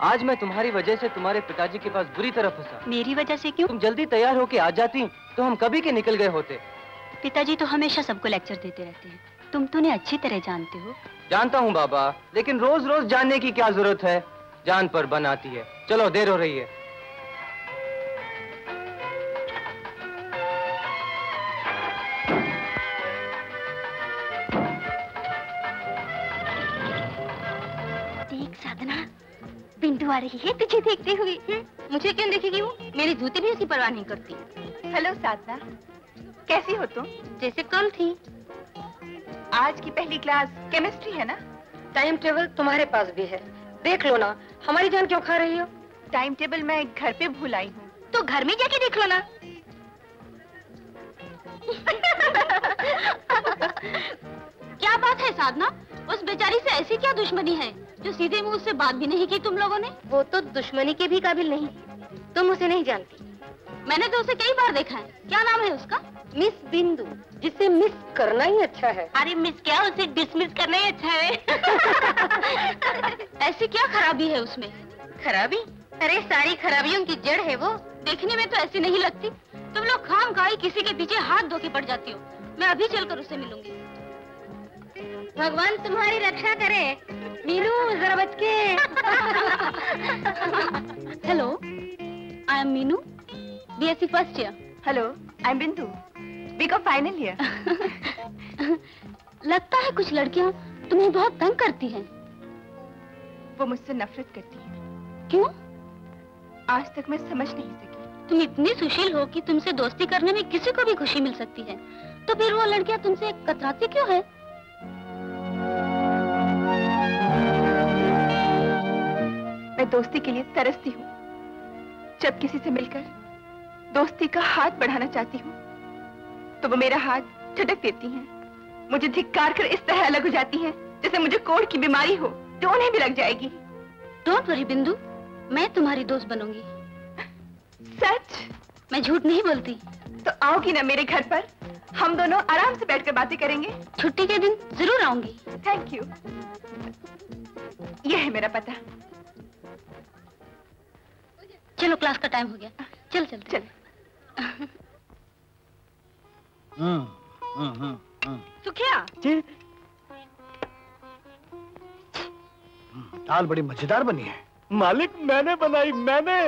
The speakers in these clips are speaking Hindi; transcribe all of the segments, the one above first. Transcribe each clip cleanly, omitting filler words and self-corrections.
आज मैं तुम्हारी वजह से तुम्हारे पिताजी के पास बुरी तरह फंसा। मेरी वजह से क्यों? तुम जल्दी तैयार होके आ जाती तो हम कभी के निकल गए होते। पिताजी तो हमेशा सबको लेक्चर देते रहते हैं, तुम तो उन्हें अच्छी तरह जानते हो। जानता हूँ बाबा, लेकिन रोज रोज जानने की क्या जरूरत है? जान पर बन आती है। चलो देर हो रही है। देख साधना, बिंदु आ रही है तुझे देखते हुए। मुझे क्यों देखेगी वो? मेरी जूती भी उसकी परवाह नहीं करती। हेलो साधना, कैसी हो तुम? जैसे कल थी। आज की पहली क्लास केमिस्ट्री है ना? टाइम टेबल तुम्हारे पास भी है, देख लो ना। हमारी जान क्यों खा रही हो? टाइम टेबल मैं घर पे भूल आई हूँ। तो घर में जाके देख लो ना। क्या बात है साधना, उस बेचारी से ऐसी क्या दुश्मनी है जो सीधे मुंह से बात भी नहीं की तुम लोगों ने? वो तो दुश्मनी के भी काबिल नहीं, तुम उसे नहीं जानती। मैंने तो उसे कई बार देखा है। क्या नाम है उसका? मिस बिंदु, जिसे मिस करना ही अच्छा है। अरे मिस क्या, उसे डिसमिस करना ही अच्छा है। ऐसी क्या खराबी है उसमें? खराबी? अरे सारी खराबियों की जड़ है वो। देखने में तो ऐसी नहीं लगती। तुम लोग खामखाई किसी के पीछे हाथ धो के पड़ जाती हो। मैं अभी चलकर उसे मिलूंगी। भगवान तुम्हारी रक्षा करे। मीनू जरा बच के। Hello, I am Meenu, BSc first year. Hello, I am बिंदु, BCom फाइनल ईयर। लगता है कुछ लड़कियां तुम्हें बहुत तंग करती हैं। वो मुझसे नफरत करती है। क्यों? आज तक मैं समझ नहीं सकी। तुम इतनी सुशील हो कि तुमसे दोस्ती करने में किसी को भी खुशी मिल सकती है, तो फिर वो लड़कियां तुमसे कतराती क्यों है? मैं दोस्ती के लिए तरसती हूँ। जब किसी से मिलकर दोस्ती का हाथ बढ़ाना चाहती हूँ, तो वो मेरा हाथ झटक देती हैं। मुझे धिक्कार कर इस तरह अलग हो जाती हैं, जैसे मुझे कोढ़ की बीमारी हो जो उन्हें भी लग जाएगी। डोंट वरी बिंदु, मैं तुम्हारी दोस्त बनूंगी। सच? मैं झूठ नहीं बोलती। तो आओगी ना मेरे घर पर? हम दोनों आराम से बैठकर बातें करेंगे। छुट्टी के दिन जरूर आऊंगी। Thank you. यह है मेरा पता। चलो क्लास का टाइम हो गया, चल चल चल। सुखिया जी, दाल बड़ी मजेदार बनी है। मालिक मैंने बनाई, मैंने।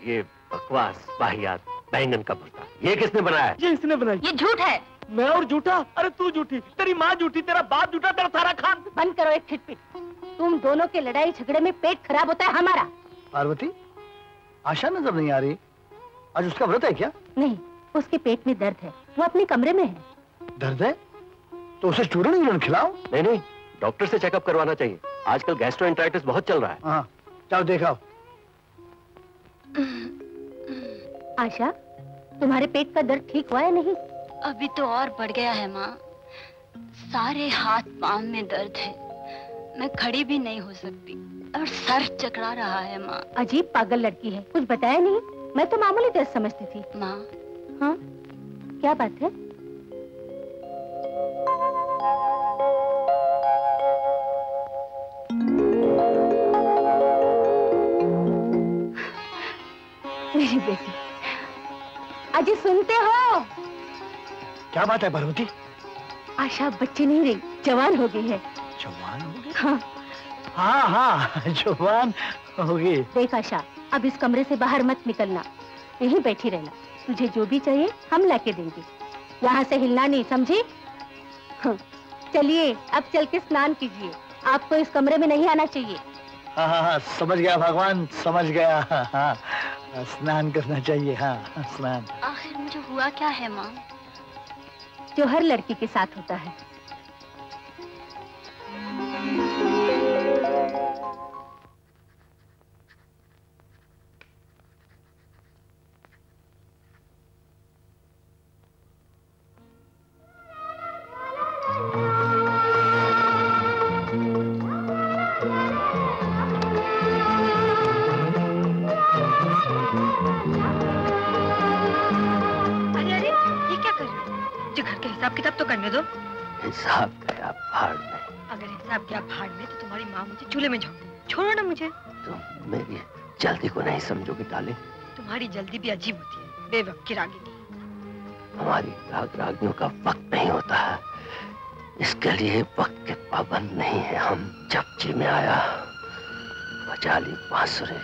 ये बकवास वाहियात बैंगन का भरता, ये किसने बनाया? ये इसने बनाई। ये झूठ है। मैं और झूठा? अरे तू झूठी, तेरी माँ झूठी, तेरा बाप झूठा, तेरा सारा खान। बंद करो एक खिटपिट। तुम दोनों के लड़ाई झगड़े में पेट खराब होता है हमारा। पार्वती, आशा नजर नहीं आ रही। आज उसका व्रत है क्या? नहीं, उसके पेट में दर्द है, वो अपने कमरे में है। दर्द है तो उसे चूरन खिलाओ। नहीं नहीं, डॉक्टर से चेकअप करवाना चाहिए। आजकल गैस्ट्रोएंटराइटिस बहुत चल रहा है। हाँ, जाओ देखाओ। आशा, तुम्हारे पेट का दर्द ठीक हुआ है नहीं? अभी तो और बढ़ गया है माँ। सारे हाथ पांव में दर्द है, मैं खड़ी भी नहीं हो सकती और सर चकरा रहा है माँ। अजीब पागल लड़की है, कुछ बताया नहीं? मैं तो मामूली दर्द समझती थी। माँ। हाँ, क्या बात है? मेरी बेटी, अजी सुनते हो? क्या बात है पार्वती? आशा बच्ची नहीं रही, जवान हो गई है। जवान हो गई? हाँ हाँ हाँ, जवान हो गई। देख आशा, अब इस कमरे से बाहर मत निकलना, यहीं बैठी रहना। तुझे जो भी चाहिए हम लाके देंगे, यहाँ से हिलना नहीं, समझी? हाँ, चलिए अब चल के स्नान कीजिए, आपको इस कमरे में नहीं आना चाहिए। हाँ हाँ हाँ, समझ गया भगवान, समझ गया। हाँ, हाँ, स्नान करना चाहिए। हाँ, स्नान। आखिर मुझे हुआ क्या है माँ? जो हर लड़की के साथ होता है। हिसाब किताब तो करने दो। हिसाब गया भाड़ में। अगर हिसाब गया भाड़ में तो तुम्हारी माँ मुझे चूल्हे में झोंक दे। छोड़ो ना मुझे। तुम मेरी जल्दी को नहीं समझोगी डार्लिंग। तुम्हारी जल्दी भी अजीब होती है, बेवक्त की रागिनी। हमारी रागिनियों का वक्त नहीं होता है, इसके लिए वक्त के पाबंद नहीं है हम। जब जी में आया बजा ली बांसुरी।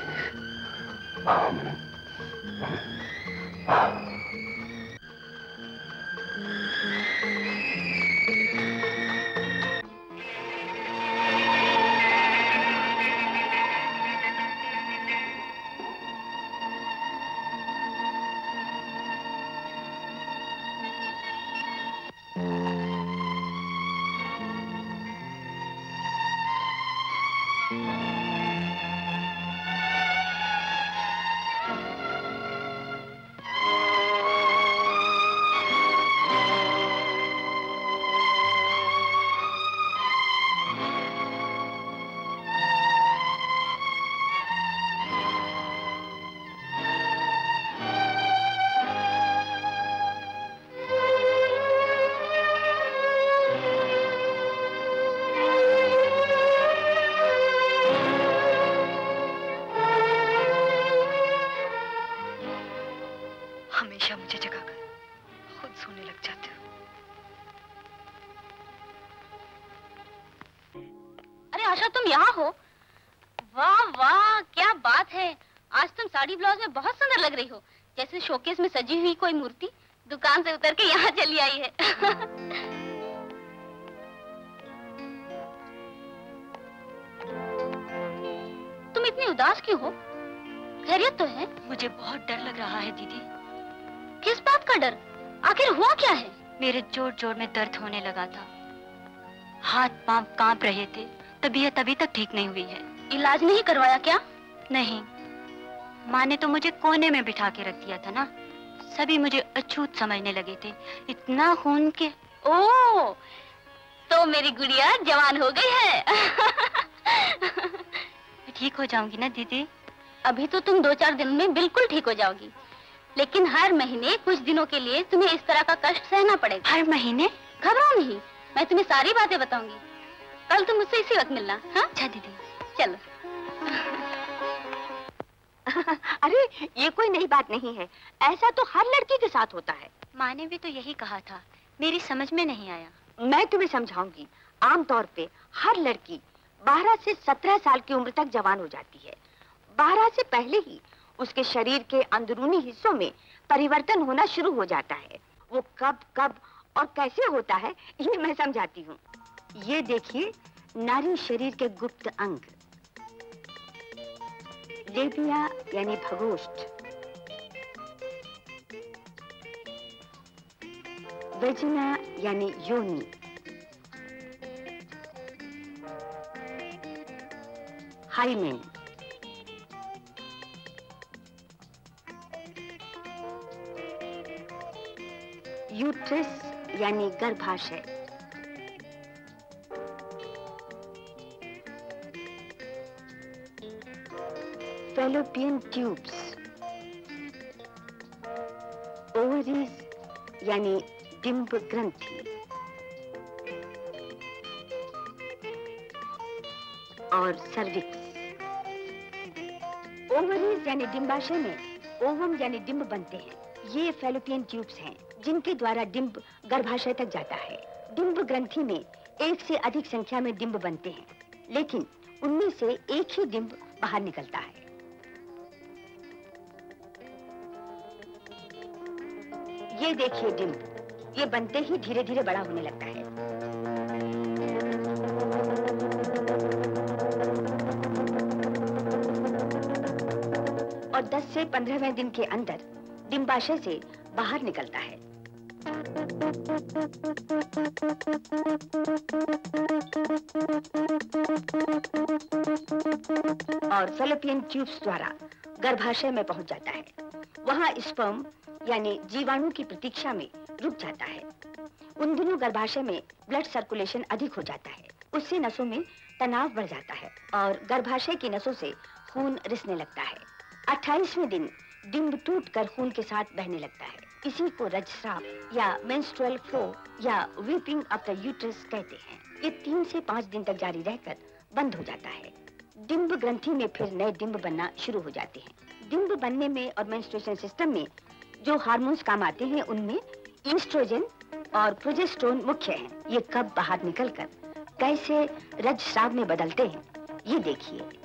हमेशा मुझे जगाकर खुद सोने लग जाते हो। अरे आशा, तुम यहाँ हो? वाह वाह, क्या बात है। आज तुम साड़ी ब्लाउज में बहुत सुंदर लग रही हो, जैसे शोकेस में सजी हुई कोई मूर्ति दुकान से उतर के यहाँ चली आई है। तुम इतनी उदास क्यों हो? खैरियत तो है? मुझे बहुत डर लग रहा है दीदी। किस बात का डर? आखिर हुआ क्या है? मेरे जोर जोर में दर्द होने लगा था, हाथ पांव कांप रहे थे, तबीयत अभी तक ठीक नहीं हुई है। इलाज नहीं करवाया क्या? नहीं, माँ ने तो मुझे कोने में बिठा के रख दिया था ना। सभी मुझे अछूत समझने लगे थे, इतना खून के। ओह, तो मेरी गुड़िया जवान हो गई है। ठीक हो जाऊंगी ना दीदी? अभी तो तुम 2-4 दिन में बिल्कुल ठीक हो जाओगी, लेकिन हर महीने कुछ दिनों के लिए तुम्हें इस तरह का कष्ट सहना पड़ेगा। हर महीने? घबराओ नहीं, मैं तुम्हें सारी बातें बताऊंगी। कल तुम मुझसे इसी वक्त मिलना। हाँ? अच्छा दीदी। चलो। अरे ये कोई नई बात नहीं है, ऐसा तो हर लड़की के साथ होता है। माँ ने भी तो यही कहा था, मेरी समझ में नहीं आया। मैं तुम्हें समझाऊंगी। आमतौर पे हर लड़की 12 से 17 साल की उम्र तक जवान हो जाती है। 12 से पहले ही उसके शरीर के अंदरूनी हिस्सों में परिवर्तन होना शुरू हो जाता है। वो कब कब और कैसे होता है ये मैं समझाती हूँ। ये देखिए, नारी शरीर के गुप्त अंग, लेबिया यानी भगोष्ठ, वेजिना यानी योनि, हाइमेन, यूट्रस यानी गर्भाशय, फैलोपियन ट्यूब्स, ओवरीज यानी डिंब ग्रंथि, और सर्विक्स। ओवरीज यानी डिंबाशय में ओवम यानी डिंब बनते हैं। ये फैलोपियन ट्यूब्स हैं जिनके द्वारा डिंब गर्भाशय तक जाता है। डिंब ग्रंथि में एक से अधिक संख्या में डिंब बनते हैं, लेकिन उनमें से एक ही डिंब बाहर निकलता है। ये देखिए डिंब, ये बनते ही धीरे धीरे बड़ा होने लगता है। और 10 से 15वें दिन के अंदर डिंबाशय से बाहर निकलता है। और फैलोपियन ट्यूब्स द्वारा गर्भाशय में पहुंच जाता है। वहां स्पर्म यानी जीवाणु की प्रतीक्षा में रुक जाता है। उन दिनों गर्भाशय में ब्लड सर्कुलेशन अधिक हो जाता है, उससे नसों में तनाव बढ़ जाता है और गर्भाशय की नसों से खून रिसने लगता है। 28वें दिन डिंब टूटकर खून के साथ बहने लगता है। इसी को रजस्राव या मेंस्ट्रुअल फ्लो या वीपिंग ऑफ द यूट्रस कहते हैं। ये 3 से 5 दिन तक जारी रहकर बंद हो जाता है। डिंब ग्रंथि में फिर नए डिंब बनना शुरू हो जाते हैं। डिंब बनने में और मेंस्ट्रुएशन सिस्टम में जो हार्मोन्स काम आते हैं उनमें ईस्ट्रोजन और प्रोजेस्टेरोन मुख्य हैं। ये कब बाहर निकलकर कैसे रजस्राव में बदलते हैं ये देखिए।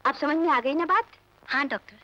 आप समझ में आ गई ना बात? हाँ डॉक्टर।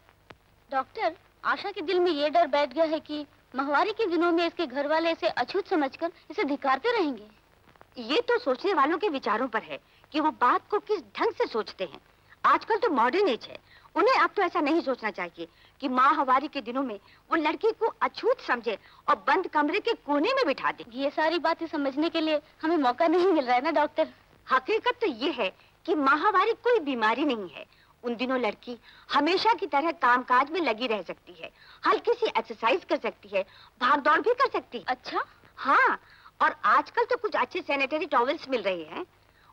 डॉक्टर, आशा के दिल में ये डर बैठ गया है कि माहवारी के दिनों में इसके घर वाले इसे अछूत समझकर इसे धिक्कारते रहेंगे। ये तो सोचने वालों के विचारों पर है कि वो बात को किस ढंग से सोचते हैं। आजकल तो मॉडर्न एज है, उन्हें अब तो ऐसा नहीं सोचना चाहिए कि माहवारी के दिनों में वो लड़की को अछूत समझे और बंद कमरे के कोने में बिठा दे। ये सारी बातें समझने के लिए हमें मौका नहीं मिल रहा है ना डॉक्टर। हकीकत तो ये है कि माहवारी कोई बीमारी नहीं है। उन दिनों लड़की हमेशा की तरह कामकाज में लगी रह सकती है, हल्की सी एक्सरसाइज कर सकती है, भाग दौड़ भी कर सकती है। अच्छा? हाँ, और आजकल तो कुछ अच्छे सैनिटरी टॉवल्स मिल रहे हैं,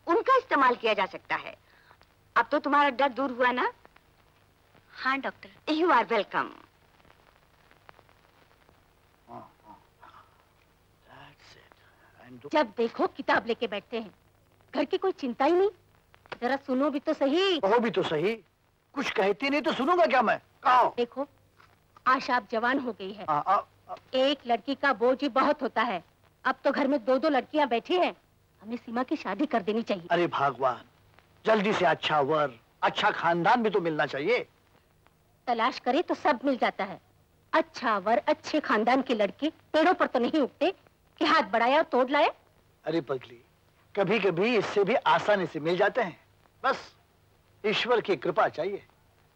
उनका इस्तेमाल किया जा सकता है। अब तो तुम्हारा डर दूर हुआ ना? हाँ डॉक्टर। You are welcome. जब देखो किताब लेके बैठते हैं, घर की कोई चिंता ही नहीं। जरा सुनो भी तो सही। कहो भी तो सही। कुछ कहती नहीं तो सुनूंगा क्या मैं? कहो। देखो, आशा अब जवान हो गई है। एक लड़की का बोझ ही बहुत होता है। अब तो घर में 2-2 लड़कियां बैठी हैं। हमें सीमा की शादी कर देनी चाहिए। अरे भगवान, जल्दी से अच्छा वर, अच्छा खानदान भी तो मिलना चाहिए। तलाश करे तो सब मिल जाता है। अच्छा वर, अच्छे खानदान की लड़की पेड़ों पर तो नहीं उगते कि हाथ बढ़ाया और तोड़ लाए। अरे पगली, कभी कभी इससे भी आसानी से मिल जाते हैं। बस ईश्वर की कृपा चाहिए।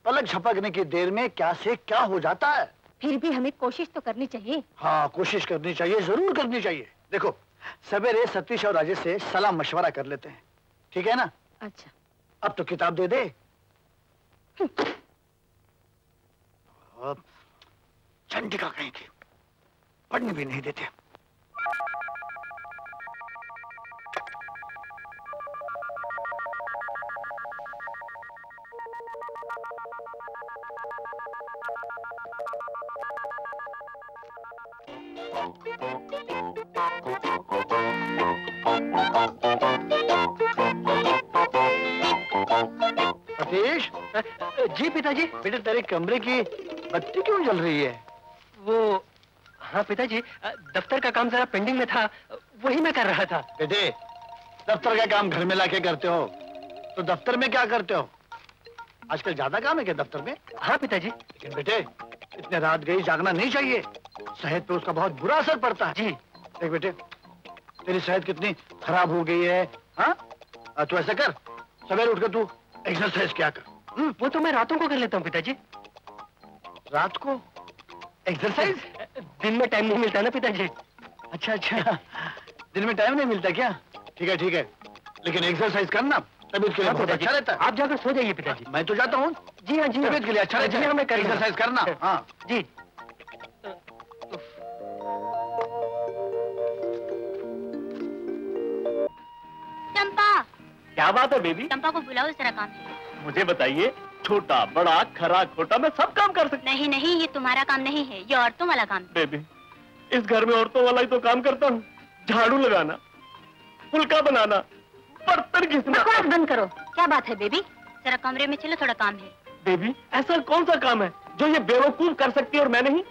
पलक झपकने की देर में क्या से क्या हो जाता है। फिर भी हमें कोशिश तो करनी चाहिए। हाँ, कोशिश करनी चाहिए, जरूर करनी चाहिए। देखो, सवेरे सतीश और राजेश से सलाह मशवरा कर लेते हैं, ठीक है ना? अच्छा। अब तो किताब दे दे। चंडिका कहीं की, पढ़ने भी नहीं देते। सतीश। जी पिताजी। बेटे, तेरे कमरे की बत्ती क्यों जल रही है? वो, हाँ पिताजी, दफ्तर का काम जरा पेंडिंग में था, वही मैं कर रहा था। बेटे, दफ्तर का काम घर में लाके करते हो तो दफ्तर में क्या करते हो? आजकल ज्यादा काम है क्या दफ्तर में? हाँ पिताजी। लेकिन बेटे, इतने रात गई जागना नहीं चाहिए। सेहत पे उसका बहुत बुरा असर पड़ता है। जी। देख बेटे, तेरी सेहत कितनी खराब हो गई है। हाँ, तू ऐसा कर, सवेरे उठकर तू एक्सरसाइज क्या कर। वो तो मैं रातों को कर लेता हूँ पिताजी। रात को एक्सरसाइज? दिन में टाइम नहीं मिलता ना पिताजी। अच्छा अच्छा, दिन में टाइम नहीं मिलता क्या? ठीक है ठीक है, लेकिन एक्सरसाइज करना तबीयत के लिए बहुत अच्छा रहता है। आप जाकर सो जाइए पिताजी। मैं तो जाता हूँ। जी हाँ जी, तबीयत के लिए अच्छा रहता है। जी हाँ, मैं एक्सरसाइज करना। हाँ जी। चंपा। क्या बात है बेबी? चंपा को बुलाओ, जरा काम है। मुझे बताइए, छोटा बड़ा खरा खोटा मैं सब काम कर सकता। नहीं नहीं, ये तुम्हारा काम नहीं है, ये औरतों वाला काम है। बेबी, इस घर में औरतों वाला ही तो काम करता हूँ। झाड़ू लगाना, फुल्का बनाना, बर्तन घिसना। बकवास बंद करो। क्या बात है बेबी? जरा कमरे में चलो, थोड़ा काम है। बेबी, ऐसा कौन सा काम है जो ये बेवकूफ कर सकती है और मैं नहीं?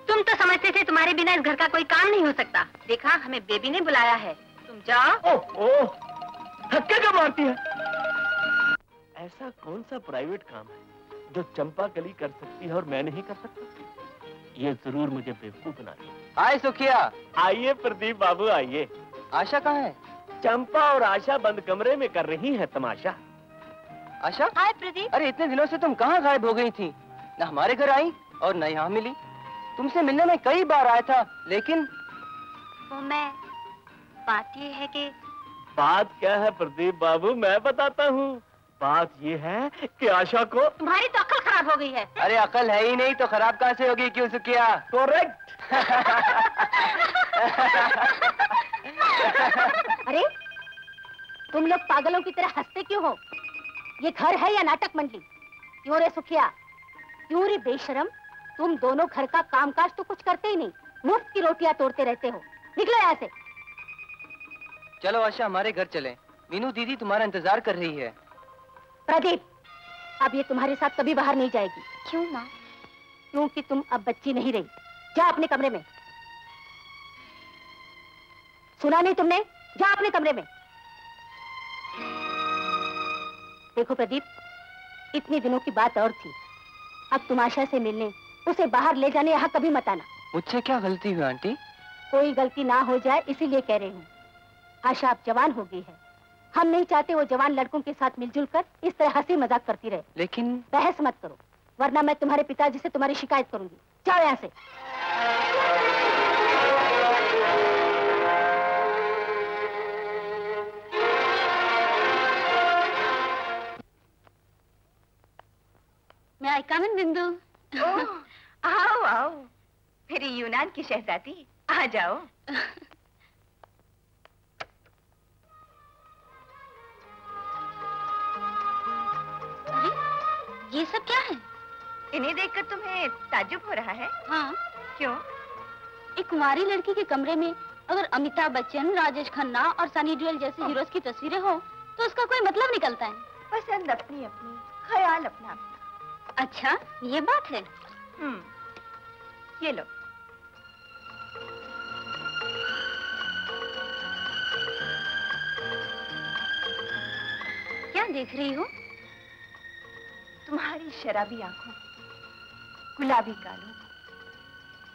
तुम तो समझते थे तुम्हारे बिना इस घर का कोई काम नहीं हो सकता। देखा, हमें बेबी ने बुलाया है, तुम जाओ। ओह, धक्के का मारती है। ऐसा कौन सा प्राइवेट काम है जो चंपा कली कर सकती है और मैं नहीं कर सकता? ये जरूर मुझे बेवकूफ बना देगा। हाय सुखिया। आइए प्रदीप बाबू, आइए। आशा कहाँ है? चंपा और आशा बंद कमरे में कर रही है तमाशा। आशा? हाय प्रदीप। अरे इतने दिनों से तुम कहाँ गायब हो गई थी? न हमारे घर आई और न यहाँ मिली। तुमसे मिलने में कई बार आया था, लेकिन वो मैं, बात ये है कि बात क्या है प्रदीप बाबू, मैं बताता हूँ। बात ये है कि आशा को तुम्हारी तो अक्ल खराब हो गई है। अरे अकल है ही नहीं तो खराब कहाँ से होगी? क्यों सुखिया? करेक्ट। अरे तुम लोग पागलों की तरह हंसते क्यों हो? ये घर है या नाटक मंडली? क्यों रे सुखिया, क्यों रे बेशरम? तुम दोनों घर का कामकाज तो कुछ करते ही नहीं, मुफ्त की रोटियां तोड़ते रहते हो। निकलो यहाँ से। चलो आशा, हमारे घर चलें। मीनू दीदी तुम्हारा इंतजार कर रही है। प्रदीप, अब ये तुम्हारे साथ कभी बाहर नहीं जाएगी। क्यों माँ? क्योंकि तुम अब बच्ची नहीं रही। जा अपने कमरे में। सुना नहीं तुमने? जा अपने कमरे में। देखो प्रदीप, इतने दिनों की बात और थी। अब तुम आशा से मिलने, उसे बाहर ले जाने यहाँ कभी मत आना। मुझसे क्या गलती हुई आंटी? कोई गलती ना हो जाए इसीलिए कह रही हूँ। आशा अब जवान हो गई है। हम नहीं चाहते वो जवान लड़कों के साथ मिलजुल कर इस तरह हंसी मजाक करती रहे। लेकिन बहस मत करो, वरना मैं तुम्हारे पिताजी से तुम्हारी शिकायत करूंगी। जाओ यहाँ से। मैं आई कम इन बिंदु? आओ आओ, मेरी यूनान की शहजादी, आ जाओ। अरे ये सब क्या है? इन्हें देखकर तुम्हें ताज्जुब हो रहा है? हाँ। क्यों? एक कुंवारी लड़की के कमरे में अगर अमिताभ बच्चन, राजेश खन्ना और सनी देओल जैसे हीरोज की तस्वीरें हो तो उसका कोई मतलब निकलता है। पसंद अपनी अपनी, ख्याल अपना अपना। अच्छा, ये बात है। ये लो। क्या देख रही हो? तुम्हारी शराबी आंखों, गुलाबी गालों को,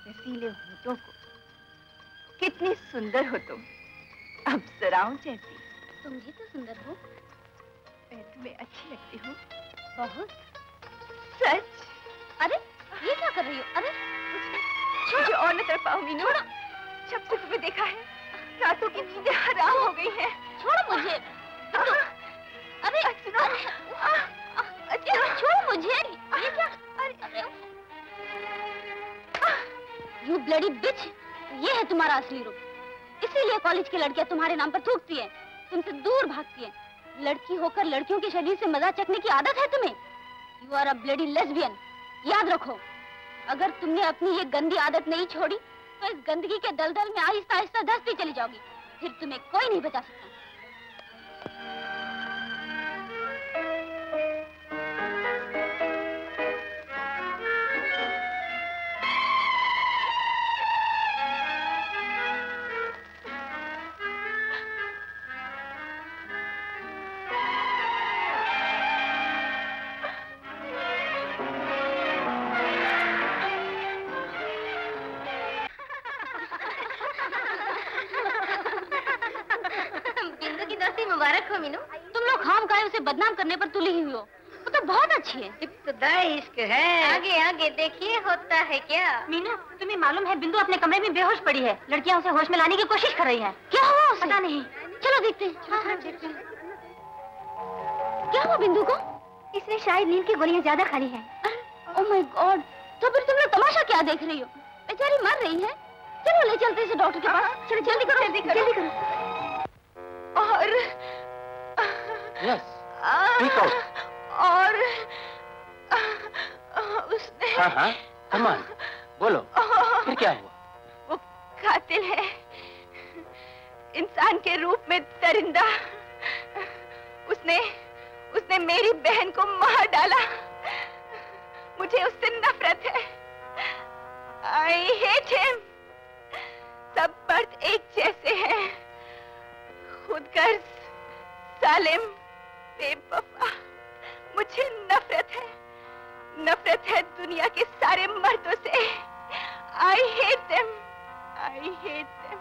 रसीले होठों को। कितनी सुंदर हो तुम, अप्सराओं जैसी। तुम भी तो सुंदर हो। मैं तुम्हें अच्छी लगती हूँ? बहुत। सच? अरे ये क्या कर रही हो? अरे मुझे और न तरफ पाओ मीनू। जब से तुम्हें देखा है रातों की नींदें हराम हो गई हैं। छोड़ो मुझे। अरे सुनो। छोड़ो मुझे। ये क्या? अरे यू ब्लडी बिच, ये है तुम्हारा असली रूप। इसीलिए कॉलेज की लड़कियां तुम्हारे नाम पर थूकती हैं, तुमसे दूर भागती हैं। लड़की होकर लड़कियों के शरीर से मजा चखने की आदत है तुम्हें। You are a bloody lesbian. याद रखो, अगर तुमने अपनी ये गंदी आदत नहीं छोड़ी तो इस गंदगी के दलदल में आहिस्ता आहिस्ता धंसती चली जाओगी। फिर तुम्हें कोई नहीं बचा सकता। बदनाम करने पर तुली ही हो। वो तो बहुत अच्छी है। इब्तिदाई इश्क है। आगे आगे देखिए होता है क्या। मीनू, तुम्हें मालूम है बिंदु अपने कमरे में बेहोश पड़ी है। लड़कियां उसे होश में लाने की कोशिश कर रही हैं। क्या हुआ उसे? पता नहीं। चलो देखते हैं। क्या हुआ बिंदु को? इसने शायद नींद की गोलियां ज्यादा खाली हैं। ओह माय गॉड, तो फिर तुम लोग तमाशा क्या देख रही हो? बेचारी मर रही है। चलो ले चलते इसे डॉक्टर के पास। चलो जल्दी करो, जल्दी करो। और यस, और उसने हाँ, कमान, बोलो, फिर क्या हुआ? वो कातिल है, इंसान के रूप में दरिंदा। उसने मेरी बहन को मार डाला। मुझे उससे नफरत है। I hate him। सब मर्द एक जैसे हैं, खुदगर्ज, जालिम, बेवफा। मुझे नफरत है दुनिया के सारे मर्दों से। I hate them। I hate them।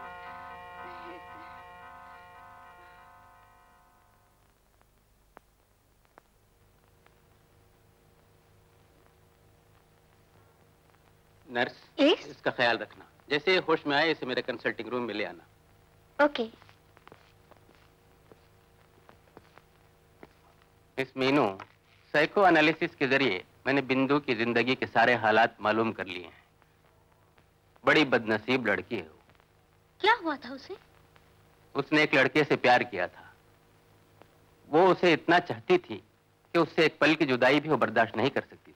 Nurse, Yes? इसका ख्याल रखना। जैसे होश में आए इसे मेरे कंसल्टिंग रूम में ले आना। Okay. Miss Meenu, psycho analysis के जरिए मैंने बिंदु की जिंदगी के सारे हालात मालूम कर लिए हैं। बड़ी बदनसीब लड़की है वो। क्या हुआ था उसे? उसने एक लड़के से प्यार किया था, वो उसे इतना चाहती थी कि उससे एक पल की जुदाई भी वो बर्दाश्त नहीं कर सकती थी।